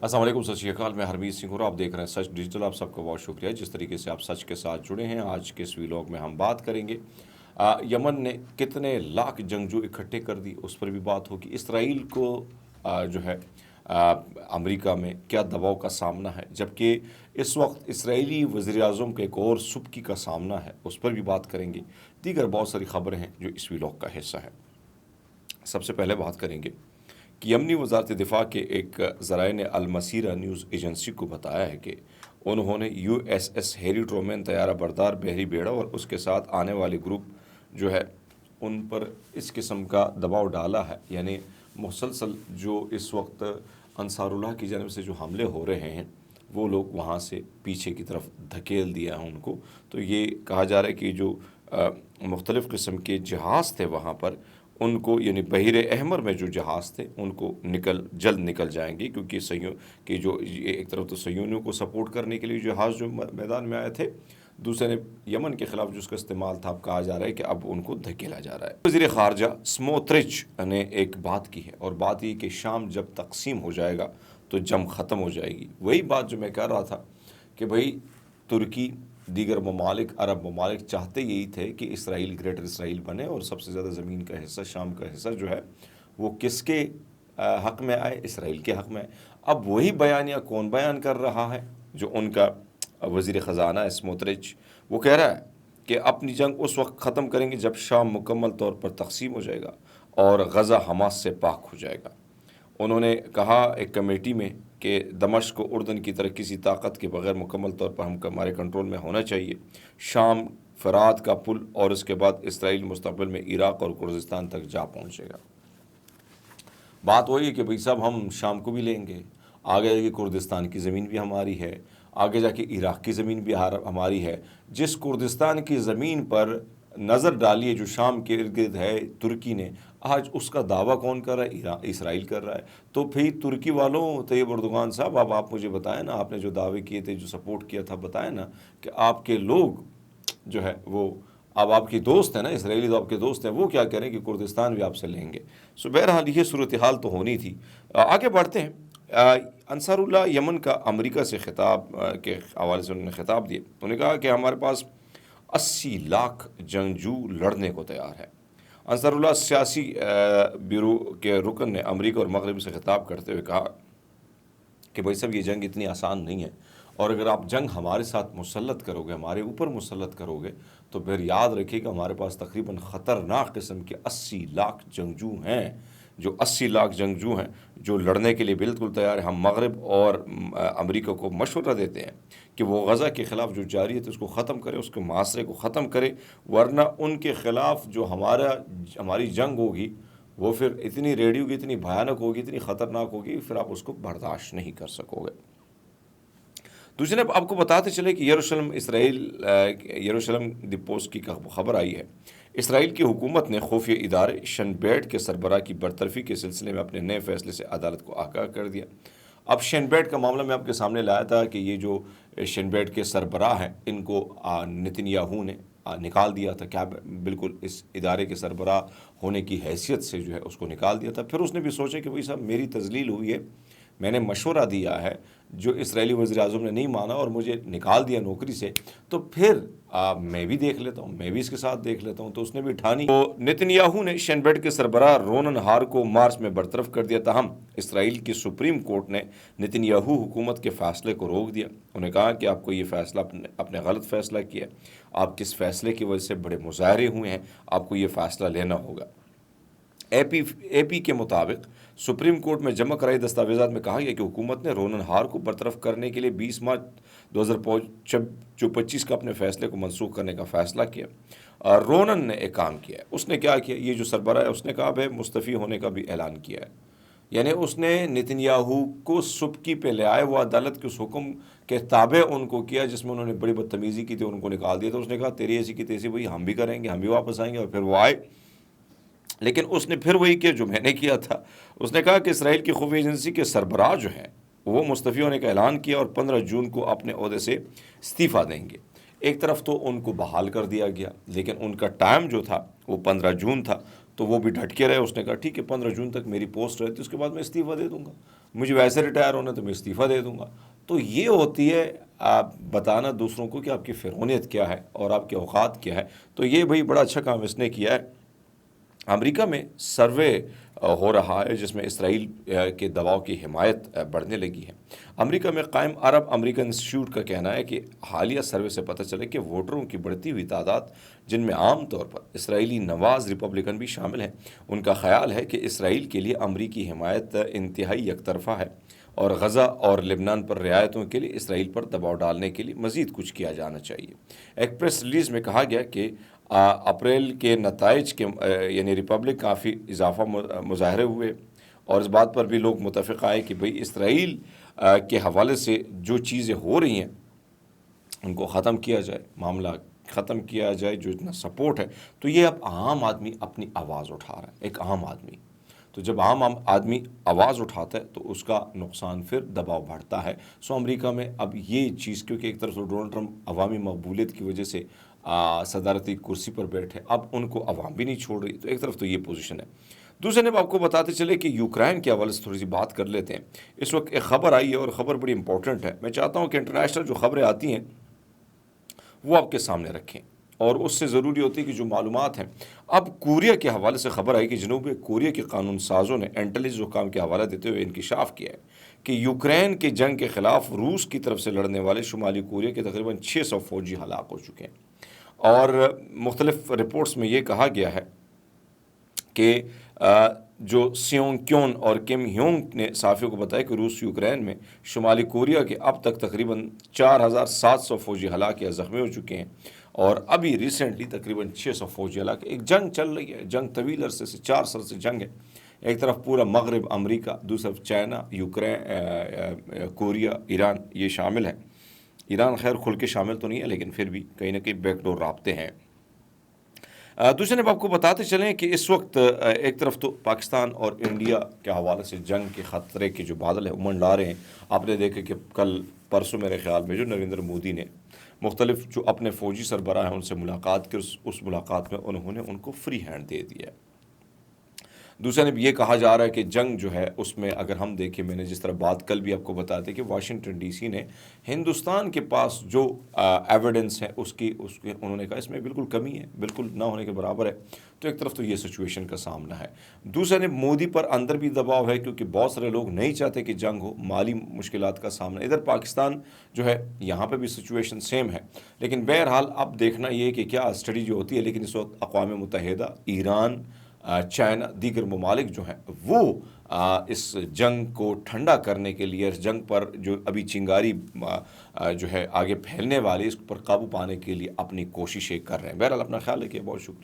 السلام علیکم، ست شری اکال، میں ہرمیت سنگھ ہوں، آپ دیکھ رہے ہیں سچ ڈیجیٹل۔ آپ سب کا بہت شکریہ جس طریقے سے آپ سچ کے ساتھ جڑے ہیں۔ آج کے اس ویلاگ میں ہم بات کریں گے یمن نے کتنے لاکھ جنگجو اکٹھے کر دی، اس پر بھی بات ہوگی۔ اسرائیل کو جو ہے امریکہ میں کیا دباؤ کا سامنا ہے، جبکہ اس وقت اسرائیلی وزیر اعظم کا ایک اور سبکی کا سامنا ہے، اس پر بھی بات کریں گے۔ دیگر بہت ساری خبریں ہیں جو اس ویلاگ کا حصہ ہے۔ سب سے پہلے بات کریں گے کہ یمنی وزارت دفاع کے ایک ذرائع نے المسیرہ نیوز ایجنسی کو بتایا ہے کہ انہوں نے U S S Harry Truman طیارہ بردار بحری بیڑا اور اس کے ساتھ آنے والے گروپ جو ہے ان پر اس قسم کا دباؤ ڈالا ہے، یعنی مسلسل جو اس وقت انصار اللہ کی جانب سے جو حملے ہو رہے ہیں وہ لوگ وہاں سے پیچھے کی طرف دھکیل دیا ہے ان کو۔ تو یہ کہا جا رہا ہے کہ جو مختلف قسم کے جہاز تھے وہاں پر ان کو، یعنی بحیر احمر میں جو جہاز تھے ان کو جلد نکل جائیں گے، کیونکہ جو ایک طرف تو صہیونیوں کو سپورٹ کرنے کے لیے جہاز جو میدان میں آئے تھے، دوسرے نے یمن کے خلاف جو اس کا استعمال تھا، اب کہا جا رہا ہے کہ اب ان کو دھکیلا جا رہا ہے۔ وزیر خارجہ سموترچ نے ایک بات کی ہے، اور بات یہ کہ شام جب تقسیم ہو جائے گا تو جنگ ختم ہو جائے گی۔ وہی بات جو میں کہہ رہا تھا کہ بھئی ترکی، دیگر ممالک، عرب ممالک چاہتے یہی تھے کہ اسرائیل گریٹر اسرائیل بنے، اور سب سے زیادہ زمین کا حصہ، شام کا حصہ جو ہے وہ کس کے حق میں آئے؟ اسرائیل کے حق میں آئے۔ اب وہی بیانیہ کون بیان کر رہا ہے؟ جو ان کا وزیر خزانہ ہے سموترچ، وہ کہہ رہا ہے کہ اپنی جنگ اس وقت ختم کریں گے جب شام مکمل طور پر تقسیم ہو جائے گا اور غزہ حماس سے پاک ہو جائے گا۔ انہوں نے کہا ایک کمیٹی میں کہ دمشق کو اردن کی طرح کسی طاقت کے بغیر مکمل طور پر ہمارے کنٹرول میں ہونا چاہیے۔ شام، فرات کا پل، اور اس کے بعد اسرائیل مستقبل میں عراق اور کردستان تک جا پہنچے گا۔ بات وہی ہے کہ بھئی صاحب ہم شام کو بھی لیں گے، آگے جا کے کردستان کی زمین بھی ہماری ہے، آگے جا کے عراق کی زمین بھی ہماری ہے۔ جس کردستان کی زمین پر نظر ڈالیے جو شام کے ارد گرد ہے ترکی نے، آج اس کا دعویٰ کون کر رہا ہے؟ اسرائیل کر رہا ہے۔ تو پھر ترکی والوں، طیب اردوغان صاحب، اب آپ مجھے بتائیں نا، آپ نے جو دعوے کیے تھے، جو سپورٹ کیا تھا، بتائیں نا کہ آپ کے لوگ جو ہے وہ اب آپ کی دوست ہیں نا، اسرائیلی تو آپ کے دوست ہیں، وہ کیا کریں کہ کردستان بھی آپ سے لیں گے۔ سو بہرحال یہ صورتحال تو ہونی تھی۔ آگے بڑھتے ہیں۔ انصار اللہ یمن کا امریکہ سے خطاب کے حوالے سے انہوں نے خطاب دیا۔ انہوں نے کہا کہ ہمارے پاس 80 لاکھ جنگجو لڑنے کو تیار ہے۔ انصار اللہ سیاسی بیورو کے رکن نے امریکہ اور مغرب سے خطاب کرتے ہوئے کہا کہ بھائی صاحب یہ جنگ اتنی آسان نہیں ہے، اور اگر آپ جنگ ہمارے ساتھ مسلط کرو گے، ہمارے اوپر مسلط کرو گے، تو پھر یاد رکھیے کہ ہمارے پاس تقریباً خطرناک قسم کے 80 لاکھ جنگجو ہیں، جو 80 لاکھ جنگجو ہیں جو لڑنے کے لیے بالکل تیار ہیں۔ ہم مغرب اور امریکہ کو مشورہ دیتے ہیں کہ وہ غزہ کے خلاف جو جاری ہے تو اس کو ختم کرے، اس کے معاشرے کو ختم کرے، ورنہ ان کے خلاف جو ہماری جنگ ہوگی وہ پھر اتنی ریڈی ہوگی، اتنی بھیانک ہوگی، اتنی خطرناک ہوگی، پھر آپ اس کو برداشت نہیں کر سکو گے۔ دوسرے آپ کو بتاتے چلے کہ یروشلم دی پوسٹ کی خبر آئی ہے، اسرائیل کی حکومت نے خفیہ ادارے شن بیٹ کے سربراہ کی برطرفی کے سلسلے میں اپنے نئے فیصلے سے عدالت کو آگاہ کر دیا۔ اب شن بیٹ کا معاملہ میں آپ کے سامنے لایا تھا کہ یہ جو شن بیٹ کے سربراہ ہیں ان کو نتن یاہو نے نکال دیا تھا، کیا بالکل اس ادارے کے سربراہ ہونے کی حیثیت سے جو ہے اس کو نکال دیا تھا۔ پھر اس نے بھی سوچا کہ بھائی صاحب میری تذلیل ہوئی ہے، میں نے مشورہ دیا ہے، جو اسرائیلی وزیر اعظم نے نہیں مانا اور مجھے نکال دیا نوکری سے، تو پھر میں بھی دیکھ لیتا ہوں، میں بھی اس کے ساتھ دیکھ لیتا ہوں۔ تو اس نے بھی ٹھانی۔ تو نتن یاہو نے شن بیٹ کے سربراہ رونن ہار کو مارچ میں برطرف کر دیا، تاہم اسرائیل کی سپریم کورٹ نے نتن یاہو حکومت کے فیصلے کو روک دیا۔ انہوں نے کہا کہ آپ کو یہ فیصلہ اپنے غلط فیصلہ کیا، آپ کس فیصلے کی وجہ سے بڑے مظاہرے ہوئے ہیں، آپ کو یہ فیصلہ لینا ہوگا۔ اے پی کے مطابق سپریم کورٹ میں جمع کرائی دستاویزات میں کہا گیا کہ حکومت نے رونن ہار کو برطرف کرنے کے لیے 20 مارچ 2025 کا اپنے فیصلے کو منسوخ کرنے کا فیصلہ کیا۔ اور رونن نے ایک کام کیا ہے، اس نے کیا کیا؟ یہ جو سربراہ ہے اس نے کہا بھائی مستعفی ہونے کا بھی اعلان کیا ہے، یعنی اس نے نتن یاہو کو سبکی پہ لے آئے، وہ عدالت کے اس حکم کے تابع ان کو کیا جس میں انہوں نے بڑی بدتمیزی کی تھی، ان کو نکال دیا۔ تو اس نے کہا تیری ایسی کی تیسی بھائی ہم بھی کریں گے، ہم بھی واپس آئیں گے، اور پھر وہ آئے۔ لیکن اس نے پھر وہی کیا جو میں نے کیا تھا، اس نے کہا کہ اسرائیل کی خفیہ ایجنسی کے سربراہ جو ہیں وہ مستعفی ہونے کا اعلان کیا اور 15 جون کو اپنے عہدے سے استعفیٰ دیں گے۔ ایک طرف تو ان کو بحال کر دیا گیا، لیکن ان کا ٹائم جو تھا وہ 15 جون تھا، تو وہ بھی ڈٹ کے رہے. اس نے کہا ٹھیک ہے 15 جون تک میری پوسٹ رہتی، اس کے بعد میں استعفیٰ دے دوں گا، مجھے ویسے ریٹائر ہونا تو میں استعفیٰ دے دوں گا. تو یہ ہوتی ہے آپ بتانا دوسروں کو کہ آپ کی فرعونیت کیا ہے اور آپ کے اوقات کیا ہے. تو یہ بھائی بڑا اچھا کام اس نے کیا ہے. امریکہ میں سروے ہو رہا ہے جس میں اسرائیل کے دباؤ کی حمایت بڑھنے لگی ہے. امریکہ میں قائم عرب امریکن انسٹیٹیوٹ کا کہنا ہے کہ حالیہ سروے سے پتہ چلے کہ ووٹروں کی بڑھتی ہوئی تعداد، جن میں عام طور پر اسرائیلی نواز ریپبلکن بھی شامل ہیں، ان کا خیال ہے کہ اسرائیل کے لیے امریکی حمایت انتہائی یک طرفہ ہے اور غزہ اور لبنان پر رعایتوں کے لیے اسرائیل پر دباؤ ڈالنے کے لیے مزید کچھ کیا جانا چاہیے. ایک پریس ریلیز میں کہا گیا کہ اپریل کے نتائج کے یعنی ریپبلک کافی اضافہ مظاہرے ہوئے، اور اس بات پر بھی لوگ متفق آئے کہ بھئی اسرائیل کے حوالے سے جو چیزیں ہو رہی ہیں ان کو ختم کیا جائے، معاملہ ختم کیا جائے. جو اتنا سپورٹ ہے، تو یہ اب عام آدمی اپنی آواز اٹھا رہا ہے، ایک عام آدمی. تو جب عام آدمی آواز اٹھاتا ہے تو اس کا نقصان پھر دباؤ بڑھتا ہے. سو امریکہ میں اب یہ چیز، کیونکہ ایک طرف سے ڈونلڈ ٹرمپ عوامی مقبولیت کی وجہ سے صدارتی کرسی پر بیٹھے، اب ان کو عوام بھی نہیں چھوڑ رہی. تو ایک طرف تو یہ پوزیشن ہے. دوسرے نے آپ کو بتاتے چلے کہ یوکرین کے حوالے سے تھوڑی سی بات کر لیتے ہیں. اس وقت ایک خبر آئی ہے اور خبر بڑی امپورٹنٹ ہے. میں چاہتا ہوں کہ انٹرنیشنل جو خبریں آتی ہیں وہ آپ کے سامنے رکھیں، اور اس سے ضروری ہوتی ہے کہ جو معلومات ہیں. اب کوریا کے حوالے سے خبر آئی کہ جنوبی کوریا کے قانون سازوں نے انٹیلیجنس حکام کے حوالہ دیتے ہوئے انکشاف کیا ہے کہ یوکرین کے جنگ کے خلاف روس کی طرف سے لڑنے والے شمالی کوریا کے تقریباً 600 فوجی ہلاک ہو چکے ہیں. اور مختلف رپورٹس میں یہ کہا گیا ہے کہ جو سیونگ کیون اور کم ہیونگ نے صحافیوں کو بتایا کہ روس یوکرین میں شمالی کوریا کے اب تک تقریباً 4700 فوجی ہلاک یا زخمی ہو چکے ہیں، اور ابھی ریسنٹلی تقریباً 600 فوجی ہلاک. ایک جنگ چل رہی ہے، جنگ طویل عرصے سے 4 سال سے جنگ ہے. ایک طرف پورا مغرب امریکہ، دوسری طرف چائنا، یوکرین، کوریا، ایران یہ شامل ہیں. ایران خیر کھل کے شامل تو نہیں ہے، لیکن پھر بھی کہیں نہ کہیں بیک ڈور رابطے ہیں. دوسرے نے آپ کو بتاتے چلیں کہ اس وقت ایک طرف تو پاکستان اور انڈیا کے حوالے سے جنگ کے خطرے کے جو بادل ہیں امنڈ لا رہے ہیں. آپ نے دیکھا کہ کل پرسوں میرے خیال میں جو نریندر مودی نے مختلف جو اپنے فوجی سربراہ ہیں ان سے ملاقات کی، اس ملاقات میں انہوں نے ان کو فری ہینڈ دے دیا ہے. دوسرے نے یہ کہا جا رہا ہے کہ جنگ جو ہے اس میں اگر ہم دیکھیں، میں نے جس طرح بات کل بھی آپ کو بتاتے کہ واشنگٹن ڈی سی نے ہندوستان کے پاس جو ایویڈنس ہے اس کی انہوں نے کہا اس میں بالکل کمی ہے، بالکل نہ ہونے کے برابر ہے. تو ایک طرف تو یہ سچویشن کا سامنا ہے. دوسرے نے مودی پر اندر بھی دباؤ ہے، کیونکہ بہت سارے لوگ نہیں چاہتے کہ جنگ ہو، مالی مشکلات کا سامنا. ادھر پاکستان جو ہے یہاں پہ بھی سچویشن سیم ہے. لیکن بہرحال اب دیکھنا یہ کہ کیا اسٹڈی جو ہوتی ہے، لیکن اس وقت اقوام متحدہ، ایران، چائنا، دیگر ممالک جو ہیں وہ اس جنگ کو ٹھنڈا کرنے کے لیے، اس جنگ پر جو ابھی چنگاری جو ہے آگے پھیلنے والی، اس پر قابو پانے کے لیے اپنی کوششیں کر رہے ہیں. بہرحال اپنا خیال رکھیے. بہت شکریہ.